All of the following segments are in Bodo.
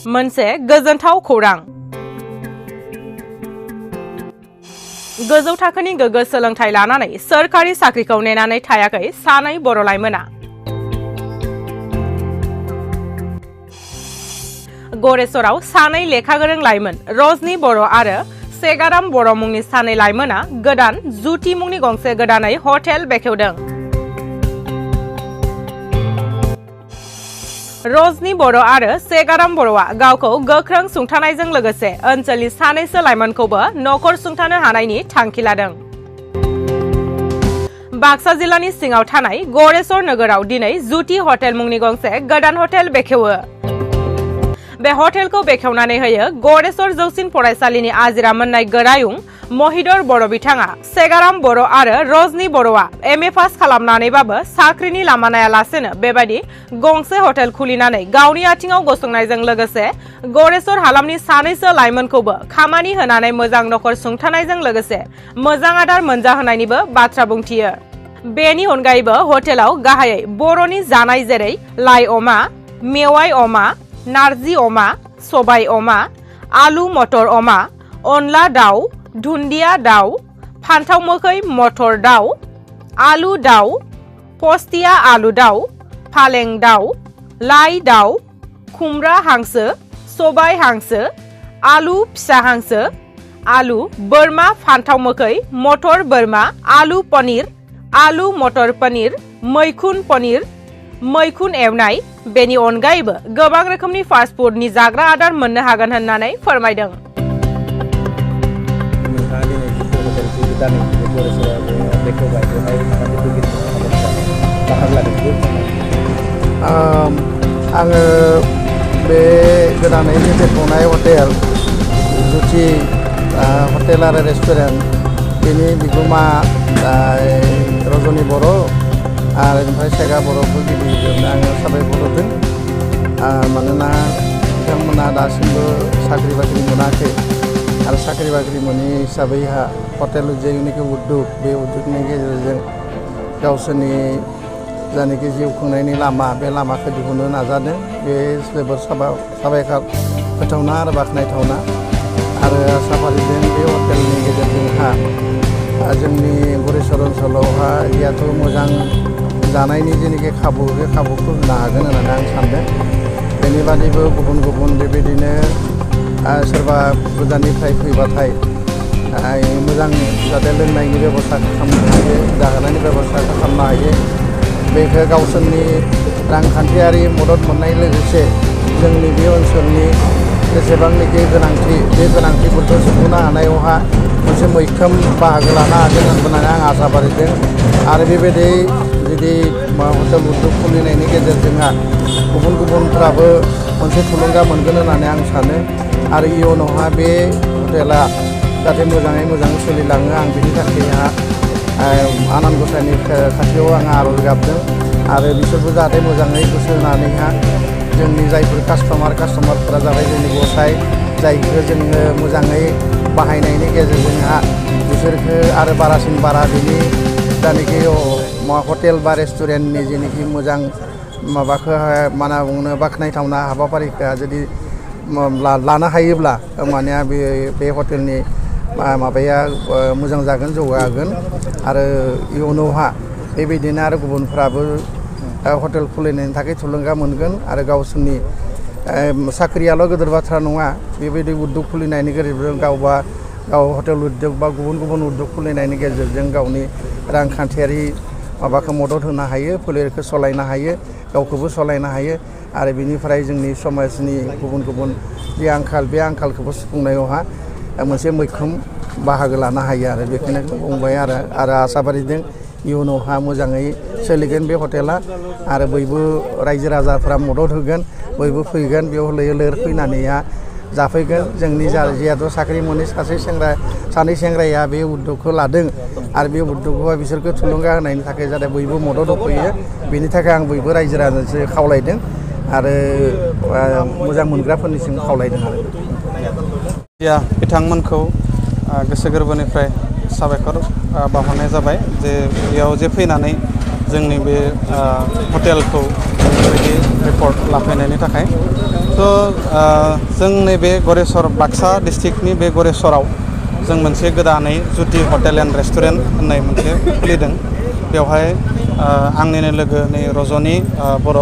मोनसे गोजोनथाव खौरां। गोजौ थाखोनि गोग्गो सोलोंथाइ लानानै सोरखारि साख्रिखौ नेनानै थायाखै सानै बर' लाइमोना। गरेसराव सानै लेखा गोरों लाइमोन रजनी बर' आरो सेगाराम बर' मुंनि सानै लाइमोना गोदान जुति मुंनि गंसे गोदानै हटेल बेखेवदों। रजनी बर' आरो सेगाराम बर'आ गावखौ गोख्रों सुंथानायजों लोगोसे ओनसोलनि सानैसो लाइमोनखौबो नखर सुंथानो हानायनि थांखि लादों। बाक्सा जिल्लानि सिङाव थानाय गरेसर नोगोराव दिनै जुति हटेल मुंनि गंसे गोदान हटेल बेखेवो। बे हटेलखौ बेखेवनानै होयो गरेसर जौसिन फरायसालिनि आजिरा मोननाय गोरायुं महिदर बर' बिथाङा। सेगाराम बर' आरो रजनी बर'आ एम ए पास खालामनानैबाबो साख्रिनि लामा नायालासेनो बेबायदि गंसे हटेल खुलिनानै गावनि आथिङाव गसंनायजों लोगोसे गरेसर हालामनि सानैसो लाइमोनखौबो खामानि होनानै मोजां नखर सुंथानायजों लोगोसे मोजां आदार मोनजाहोनायनिबो बाथ्रा बुंथियो। बेनि अनगायैबो हटेलाव गाहायै बर'नि जानाय जेरै लाइ अमा, मेवाइ अमा, नारजि अमा, सबाय अमा, आलु मटर अमा, अनला दाउ, दुन्दिया दाउ, फान्थाव मोखै मटर दाउ, आलु दाउ, पस्तिया आलु दाउ, फालें दाउ, लाइ दाउ, खुमब्रा हांसो, सबाय हांसो, आलु फिसा हांसो, आलु बोरमा फान्थाव मोखै मटर बोरमा, आलु पनिर, आलु मटर पनिर, मैखुन पनिर, मैखुन एवनाय, बेनि अनगायैबो गोबां रोखोमनि फास्ट फुडनि जाग्रा आदार मोननो हागोन होननानै फोरमायदों। आङो बे गोदानै बेखेवनाय हटेल जुति हटेल आरो रेस्टुरेन्ट बेनि बिगोमा रजनी बर' आरो ओमफ्राय सेगा बर'खौ गिबि गिबियावनो आङो साबायखर होदों। मानोना बिथांमोना दासिमबो साख्रि बाख्रि मोनाखै आरो साख्रि बाख्रि मोनि हिसाबैहा हटेल जेनिखि उद्योग बे उद्योगनि गेजेरजों गावसोरनि जायनाखि जिउ खुंनायनि लामा बे लामाखौ दिहुननो नाजादों। बे जोबोर साबायखर होथावना आरो बाख्नायथावना आरो आसा फारिदों बे हटेलनि गेजेरजोंहा जोंनि गरेसर ओनसोलावहा जिहेथु मोजां जानायनि जेनाखि खाबु बे खाबुखौ होनो हागोन होननानै आं सानदों। बेनि बादैबो गुबुन गुबुन बेबायदिनो सोरबा गोजाननिफ्राय फैबाथाय मोजां जाहाथे लोंनायनि बेब'स्था खालामनो हायो, जाहोनायनि बेब'स्था खालामनो हायो। बेखौ गावसोरनि रांखान्थियारि मदद मोननाय लोगोसे जोंनि बे ओनसोलनि जेसेबांनाखि गोनांथि बे गोनांथिफोरखौ सुफुंनो हानायावहा मोनसे मैखोम बाहागो लानो हागोन होननानै आं आसा फारिदों। आरो बेबायदि जुदि हटेल उद्योग खुलिनायनि गेजेरजोंहा गुबुन गुबुनफ्राबो मोनसे थुलुंगा मोनगोन होननानै आं सानो। आरो इयुनावहा बे हटेला जाहाथे मोजाङै मोजां सोलिलाङो आं बिनि थाखायहा आनान गसाइनि खाथियाव आं आर'ज गाबदों। आरो बिसोरबो जाहाथे मोजाङै गोसो होनानैहा जोंनि जायफोर कास्टमारफोरा जाबाय जोंनि गसाइ, जायखौ जोङो मोजाङै बाहायनायनि गेजेरजोंहा बिसोरखौ आरो बारासिन बारा बिनि जायनाखि हटेल बा रेस्टुरेन्टनि जेनाखि मोजां माबाखौ मा होनना बुंनो बाख्नायथावना हाबाफारिखौ जुदि लानो हायोब्ला माने बे हटेलनि माबाया मोजां जागोन, जौगागोन। आरो इयुनावहा बेबायदिनो आरो गुबुनफ्राबो हटेल खुलिनायनि थाखाय थुलुंगा मोनगोन आरो गावसोरनि साख्रियाल' गिदिर बाथ्रा नङा। बेबायदि उद्योग खुलिनायनि गेजेरजों गाव हटेल उद्योग बा गुबुन गुबुन उद्योग खुलिनायनि गेजेरजों गावनि रांखान्थियारि माबाखौ मदद होनो हायो, फोलेरखौ सालायनो हायो, गावखौबो सालायनो हायो। आरो बिनिफ्राय जोंनि समाजनि गुबुन गुबुन जे आंखाल बे आंखालखौबो सुफुंनायावहा मोनसे मैखोम बाहागो लानो हायो। आरो बेखौनो बुंबाय आरो आसा फारिदों इयुनावहा मोजाङै सोलिगोन बे हटेला आरो बयबो रायजो राजाफ्रा मदद होगोन, बयबो फैगोन, बेयाव लैहोर लैहोर फैनानैहा जाफैगोन। जोंनि जिहेथु साख्रि मोनै सानै सेंग्राया बे उद्योगखौ लादों आरो बे उद्योगखौ बिसोरखौ थुलुंगा होनायनि थाखाय जाहाथे बयबो मदद होफैयो बेनि थाखाय आं बयबो रायजो राजानो खावलायदों आरो मोजां मोनग्राफोरनिसिम खावलायदों। आरो बिथांमोनखौ गोसो गोरबोनिफ्राय साबायखर बावहरनाय जाबाय जे बेयाव जे फैनानै जोंनि बे हटेलखौ बेबायदि रेकर्ड लाफैनायनि थाखाय। स' जों नैबे गरेस्वर बाक्सा डिस्ट्रिक्टनि बे गरेस्वराव जों मोनसे गोदानै जुति हटेल एन्ड रेस्टुरेन्ट होननाय मोनसे खुलिदों बेवहाय आंनिनो लोगो नै रजनी बर'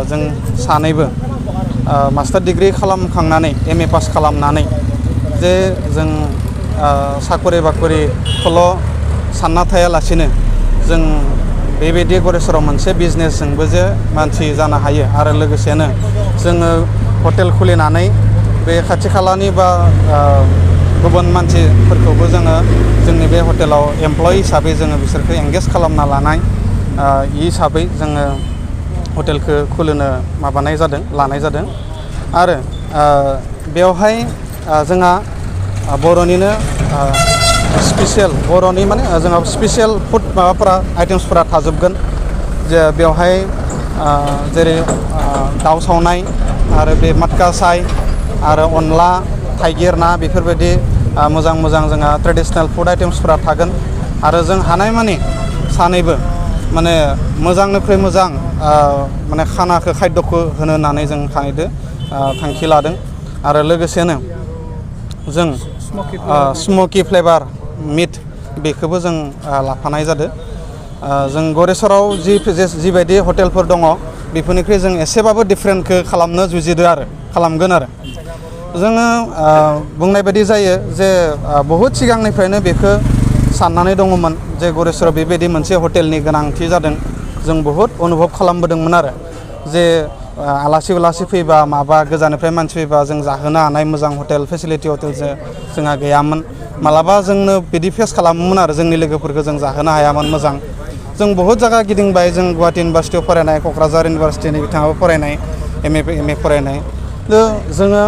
जों सानैबो मास्टार डिग्री खालामखांनानै MA पास खालामनानै जे जों साखरि बाखरिखौल' सानना थायालासिनो जों बेबायदि गरेस्वराव मोनसे बिजनेसजोंबो जे मानसि जानो हायो आरो लोगोसेनो जोङो हटेल खुलिनानै बे खाथि खालानि बा गुबुन मानसिफोरखौबो जोङो जोंनि बे हटेलाव एमप्लय हिसाबै जोङो बिसोरखौ एंगेज खालामना लानाय हिसाबै जोङो हटेलखौ खुलिनो लानाय जादों आरो बेवहाय जोंहा बर'निनो स्पेशल बर'नि माने जोंहा स्पेशल फुड माबाफोरा आइटेम्सफोरा थाजोबगोन जे बेवहाय जेरै दाउ सावनाय आरो बे मटका साय आरो अनला थाइगिर ना बेफोरबायदि मोजां जोंहा ट्रेडिशनेल फुड आइटेम्सफोरा थागोन आरो जों हानायमानि सानैबो माने मोजांनिख्रुइ मोजां माने खायद'खौ होनो होननानै जों सानैदो थांखि लादों आरो लोगोसेनो जों स्मकि फ्लेभार मिट बेखौबो जों लाफानाय जादों जों गरेस्वराव जिबायदि हटेलफोर दङ बेफोरनिख्रुइ जों एसेबाबो डिफारेन्टखौ खालामगोन आरो जोङो बुंनाय बायदि जायो जे बहुद सिगांनिफ्रायनो बेखौ साननानै दङमोन जे गरेस्वराव बेबायदि मोनसे हटेलनि गोनांथि जादों जों बहुद अनुभब खालामबोदोंमोन आरो जे आलासि फैबा माबा गोजाननिफ्राय मानसि फैबा जों जाहोनो हानाय मोजां हटेल फेसिलिटि हटेल जोंहा गैयामोन मालाबा जोंनो बिदि फेस खालामोमोन आरो जोंनि लोगोफोरखौ जों जाहोनो हायामोन मोजां जों बहुद जायगा गिदिंबाय जों गुवाहाटि इउनिभार्सिटियाव फरायनाय क'क्राझार इउनिभार्सिटिनि बिथाङाबो फरायनाय MA फरायनाय जोङो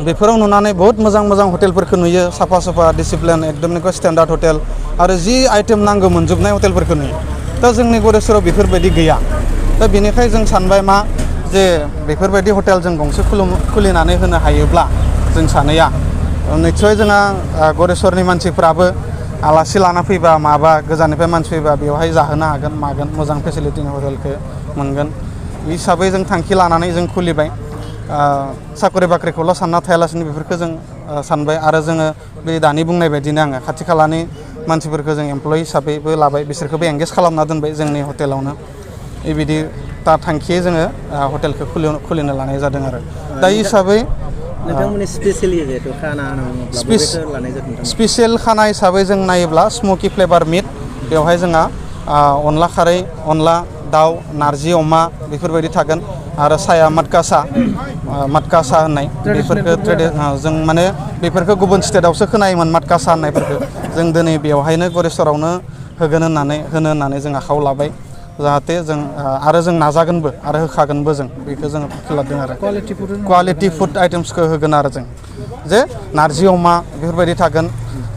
बेफोराव नुनानै बहुत मोजां हटेलफोरखौ नुयो साफा डिसिप्लिन एकदम स्टेन्डार्ड हटेल आरो जि आइटेम नांगौ मोनजोबनाय हटेलफोरखौ नुयो दा जोंनि गरेस्वराव बेफोरबायदि गैया दा बेनिखाय जों सानबाय मा जे बेफोरबायदि हटेल जों गंसे खुलिनानै होनो हायोब्ला जों सानैया निस्सय जोंहा गरेस्वरनि मानसिफ्राबो आलासि लाना फैबा माबा गोजाननिफ्राय मानसि फैबा बेवहाय जाहोनो हागोन मागोन मोजां फेसिलिटिनि हटेलखौ मोनगोन हिसाबै जों थांखि लानानै जों खुलिबाय साखरि बाख्रिखौल' सानना थायालासिनो बेफोरखौ जों सानबाय आरो जोङो बे दानि बुंनाय बायदिनो आङो खाथि खालानि मानसिफोरखौ जों एमप्लय हिसाबैबो लाबाय बिसोरखौबो एंगेज खालामना दोनबाय जोंनि हटेलावनो बेबायदि थांखियै जोङो हटेलखौ खुलिनो लानाय जादों आरो दा हिसाबै नोंथांमोननि स्पेशेलि जिहेतु खाना स्पेशेल खाना हिसाबै जों नायोब्ला स्मकि फ्लेभार मिट बेवहाय जोंहा अनला खारै अनला दाउ नारजि अमा बेफोरबायदि थागोन आरो साया मटका सा होननाय बेफोरखौ जों माने बेफोरखौ गुबुन स्टेटआवसो खोनायोमोन मटका सा होननायफोरखौ जों दिनै बेवहायनो गरेस्वरावनो होनो होननानै जों आखायाव लाबाय जाहाथे जों आरो जों नाजागोनबो आरो होखागोनबो जों बेखौ जोङो खालामदों आरो क्वालिटि फुड आइटेम्सखौ होगोन आरो जों जे नारजि अमा बेफोरबायदि थागोन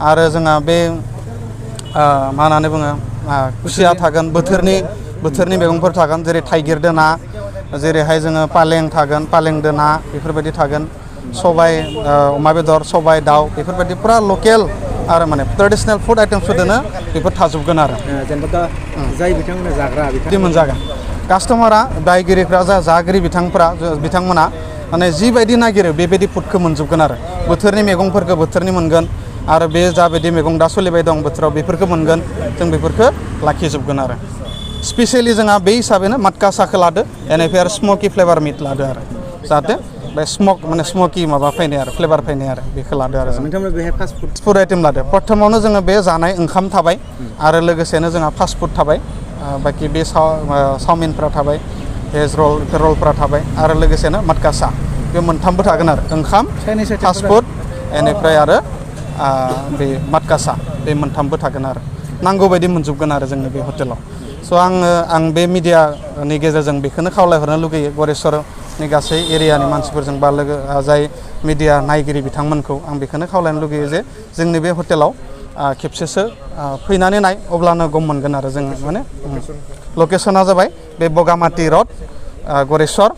आरो जोंहा बे मा होननानै बुङो खुसिया थागोन बोथोरनि मैगंफोर थागोन जेरै थाइगिरदो ना जेरैहाय जोङो पालें थागोन पालेंदो ना बेफोरबायदि थागोन सबाय अमा बेदर सबाय दाउ बेफोरबायदि पुरा लकेल आरो माने ट्रेडिशनेल फुड आइटेम्सफोरजोंनो बेफोर थाजोबगोन आरो जेनेबा जाय बिथांमोना जाग्रा बिदि मोनजागोन कास्टमारा बायगिरिफ्रा जागिरि बिथांमोना माने जिबायदि नागिरो बेबायदि फुडखौ मोनजोबगोन आरो बोथोरनि मैगंफोरखौ बोथोरनि मोनगोन आरो बे जाबायदि मैगं दा सोलिबाय दं बोथोराव बेफोरखौ मोनगोन जों बेफोरखौ लाखिजोबगोन आरो स्पेसियेलि जोंहा बे हिसाबैनो मटका साखौ लादो बेनिफ्राय आरो स्मकि फ्लेभार मिट लादो आरो जाहाथे बे स्मकि माबा फैनाय आरो फ्लेभार फैनाय आरो बेखौ लादो आरो नोंथांमोना बेहाय फास्ट फुड आइटेम लादो प्रथमावनो जोङो बे जानाय ओंखाम थाबाय आरो लोगोसेनो जोंहा फास्ट फुड थाबाय बाखि बे चावमिनफ्रा थाबाय भेज रलफ्रा थाबाय आरो लोगोसेनो मटका सा बे मोनथामबो थागोन आरो ओंखाम फास्ट फुड बेनिफ्राय आरो बे मटका सा बे मोनथामबो थागोन आरो नांगौ बायदि मोनजोबगोन आरो जोंनि बे हटेलाव स' आं बे मिडियानि गेजेरजों बेखौनो खावलायहरनो लुगैयो गरेस्वरनि गासै एरियानि मानसिफोरजों बा जाय मिडिया नायगिरि बिथांमोनखौ आं बेखौनो खावलायनो लुगैयो जे जोंनि बे हटेलाव खेबसेसो फैनानै नाय अब्लानो गम मोनगोन आरो जों माने लकेसना जाबाय बे बगामाथि रड गरेस्वर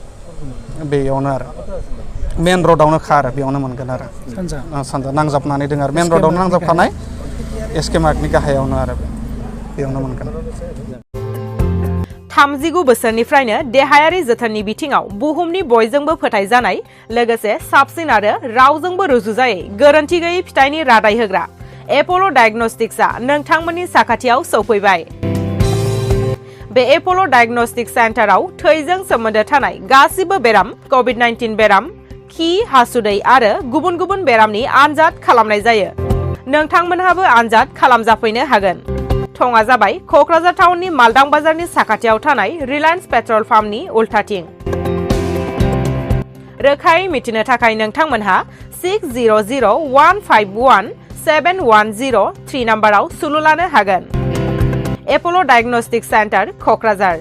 बेयावनो आरो मेन रडआवनो आरो बेयावनो मोनगोन आरो सानजा नांजाबनानै दङ आरो मेन रडआवनो नांजाबखानाय SK मार्कनि गाहायावनो आरो बेयावनो मोनगोन 39 बोसोरनिफ्रायनो देहायारि जोथोननि बिथिङाव बुहुमनि बयजोंबो फोथायजानाय लोगोसे साबसिन आरो रावजोंबो रुजुजायै गोरोन्थि गैयै फिथाइनि रादाय होग्रा एप'ल' डायग्नोस्टिक्सआ नोंथांमोननि साखाथियाव सौफैबाय। बे एप'ल' डायग्नोस्टिक सेन्टाराव थैजों सोमोन्दो थानाय गासिबो बेराम, कभिड-19 बेराम, खि, हासुदै आरो गुबुन गुबुन बेरामनि आनजाद खालामनाय जायो। नोंथांमोनहाबो आनजाद खालामजाफैनो हागोन। थंआ जाबाय क'क्राझार टाउननि मालदां बाजारनि साखाथियाव थानाय रिलायन्स पेट्रल पाम्पनि उल्थाथिं। रोखायै मिथिनो थाखाय नोंथांमोनहा 6001517103 नाम्बाराव सुलु लानो हागोन। एप'ल' डायग्नोस्टिक सेन्टार, क'क्राझार।